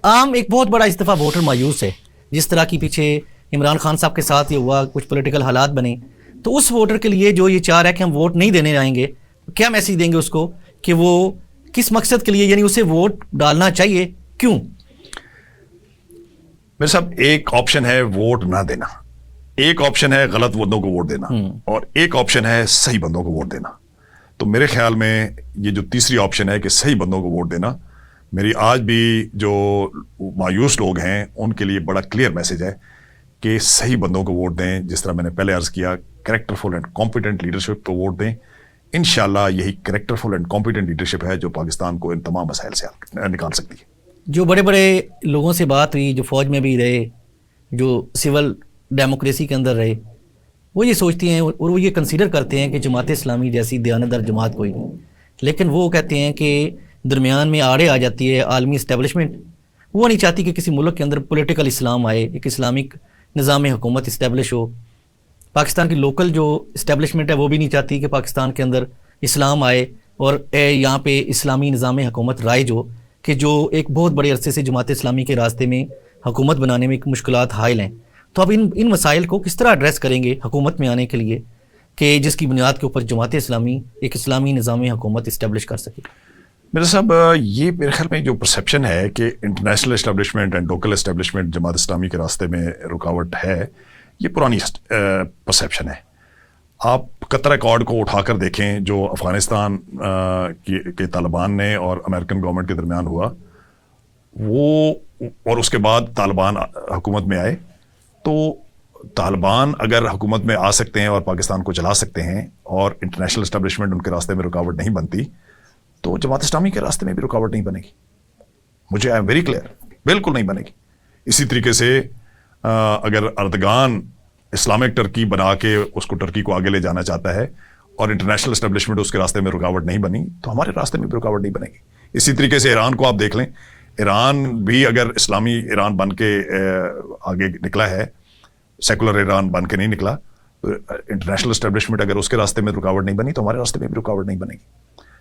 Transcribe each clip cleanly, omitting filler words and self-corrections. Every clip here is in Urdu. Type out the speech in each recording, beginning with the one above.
عام ایک بہت بڑا اس دفعہ ووٹر مایوس ہے. جس طرح کی پیچھے عمران خان صاحب کے ساتھ یہ ہوا, کچھ پولیٹیکل حالات بنے, تو اس ووٹر کے لیے جو یہ چاہ رہا ہے کہ ہم ووٹ نہیں دینے آئیں گے, کیا میسیج دیں گے اس کو کہ وہ کس مقصد کے لیے, یعنی اسے ووٹ ڈالنا چاہیے, کیوں؟ میرے صاحب ایک آپشن ہے ووٹ نہ دینا, ایک آپشن ہے غلط بندوں کو ووٹ دینا, اور ایک آپشن ہے صحیح بندوں کو ووٹ دینا. تو میرے خیال میں یہ جو تیسری آپشن ہے کہ صحیح بندوں کو ووٹ دینا, میری آج بھی جو مایوس لوگ ہیں ان کے لیے بڑا کلیئر میسج ہے کہ صحیح بندوں کو ووٹ دیں. جس طرح میں نے پہلے عرض کیا, کریکٹرفل اینڈ کمپیٹنٹ لیڈرشپ کو ووٹ دیں. انشاءاللہ یہی کریکٹرفل اینڈ کمپیٹنٹ لیڈرشپ ہے جو پاکستان کو ان تمام مسائل سے نکال سکتی ہے. جو بڑے بڑے لوگوں سے بات ہوئی, جو فوج میں بھی رہے, جو سول ڈیموکریسی کے اندر رہے, وہ یہ سوچتی ہیں اور وہ یہ کنسیڈر کرتے ہیں کہ جماعت اسلامی جیسی دیانتدار جماعت کوئی نہیں, لیکن وہ کہتے ہیں کہ درمیان میں آڑے آ جاتی ہے عالمی اسٹیبلشمنٹ. وہ نہیں چاہتی کہ کسی ملک کے اندر پولیٹیکل اسلام آئے, ایک اسلامک نظام حکومت اسٹیبلش ہو. پاکستان کی لوکل جو اسٹیبلشمنٹ ہے وہ بھی نہیں چاہتی کہ پاکستان کے اندر اسلام آئے اور یہاں پہ اسلامی نظام حکومت رائج ہو, کہ جو ایک بہت بڑے عرصے سے جماعت اسلامی کے راستے میں حکومت بنانے میں مشکلات حائل ہیں. تو اب ان مسائل کو کس طرح ایڈریس کریں گے حکومت میں آنے کے لیے کہ جس کی بنیاد کے اوپر جماعت اسلامی ایک اسلامی نظام حکومت اسٹیبلش کر سکے؟ میرے صاحب یہ میرے خیال میں جو پرسیپشن ہے کہ international establishment and local establishment Jamaat Islami کے راستے میں رکاوٹ ہے, یہ پرانی پرسیپشن ہے. آپ قطر ایکارڈ کو اٹھا کر دیکھیں جو افغانستان کے طالبان نے اور امریکن گورنمنٹ کے درمیان ہوا, وہ اور اس کے بعد طالبان حکومت میں آئے. تو طالبان اگر حکومت میں آ سکتے ہیں اور پاکستان کو چلا سکتے ہیں اور انٹرنیشنل اسٹیبلشمنٹ ان کے راستے میں رکاوٹ نہیں بنتی, تو جماعت اسلامی کے راستے میں بھی رکاوٹ نہیں بنے گی. مجھے آئی ایم ویری کلیئر, بالکل نہیں بنے گی. اسی طریقے سے اگر اردگان اسلامک ٹرکی بنا کے اس کو ٹرکی کو آگے لے جانا چاہتا ہے اور انٹرنیشنل اسٹیبلشمنٹ اس کے راستے میں رکاوٹ نہیں بنی, تو ہمارے راستے میں بھی رکاوٹ نہیں بنے گی. اسی طریقے سے ایران کو آپ دیکھ لیں, ایران بھی اگر اسلامی ایران بن کے آگے نکلا ہے, سیکولر ایران بن کے نہیں نکلا, تو انٹرنیشنل اسٹیبلشمنٹ اگر اس کے راستے میں رکاوٹ نہیں بنی تو ہمارے راستے میں بھی رکاوٹ نہیں بنے گی.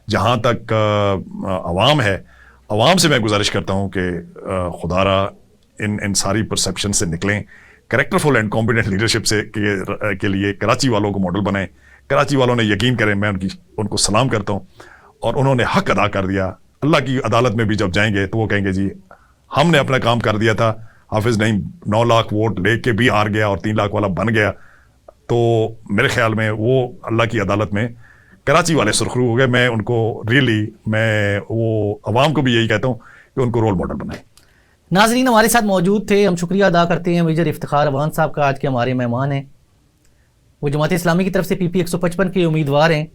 جہاں تک عوام ہے, عوام سے میں گزارش کرتا ہوں کہ خدا را ان ساری پرسیپشن سے نکلیں, کریکٹرفل اینڈ کمپیٹنٹ لیڈرشپ سے کے لیے کراچی والوں کو ماڈل بنائیں. کراچی والوں نے یقین کریں, میں ان کو سلام کرتا ہوں, اور انہوں نے حق ادا کر دیا. اللہ کی عدالت میں بھی جب جائیں گے تو وہ کہیں گے جی ہم نے اپنا کام کر دیا تھا, حافظ نعیم 9 لاکھ ووٹ لے کے بھی ہار گیا اور 3 لاکھ والا بن گیا. تو میرے خیال میں وہ اللہ کی عدالت میں کراچی والے سرخرو ہو گئے. میں ان کو میں وہ عوام کو بھی یہی کہتا ہوں کہ ان کو رول ماڈل بنائیں. ناظرین ہمارے ساتھ موجود تھے, ہم شکریہ ادا کرتے ہیں میجر افتخار افغان صاحب کا, آج کے ہمارے مہمان ہیں. وہ جماعت اسلامی کی طرف سے پی پی 155 کے امیدوار ہیں.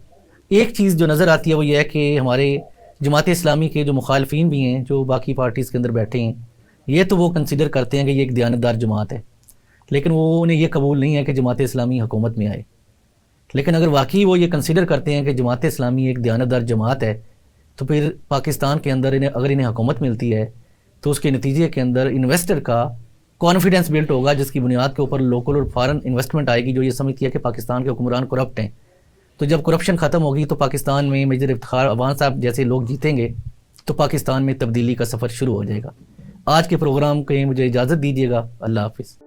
ایک چیز جو نظر آتی ہے وہ یہ ہے کہ ہمارے جماعت اسلامی کے جو مخالفین بھی ہیں جو باقی پارٹیز کے اندر بیٹھے ہیں, یہ تو وہ کنسیڈر کرتے ہیں کہ یہ ایک دیانتدار جماعت ہے, لیکن وہ انہیں یہ قبول نہیں ہے کہ جماعت اسلامی حکومت میں آئے. لیکن اگر واقعی وہ یہ کنسیڈر کرتے ہیں کہ جماعت اسلامی ایک دیانتدار جماعت ہے, تو پھر پاکستان کے اندر اگر انہیں حکومت ملتی ہے تو اس کے نتیجے کے اندر انویسٹر کا کانفیڈنس بلٹ ہوگا, جس کی بنیاد کے اوپر لوکل اور فارن انویسٹمنٹ آئے گی جو یہ سمجھتی ہے کہ پاکستان کے حکمران کرپٹ ہیں. تو جب کرپشن ختم ہوگی تو پاکستان میں میجر افتخار افغان صاحب جیسے لوگ جیتیں گے تو پاکستان میں تبدیلی کا سفر شروع ہو جائے گا. آج کے پروگرام کے مجھے اجازت دیجیے گا. اللہ حافظ.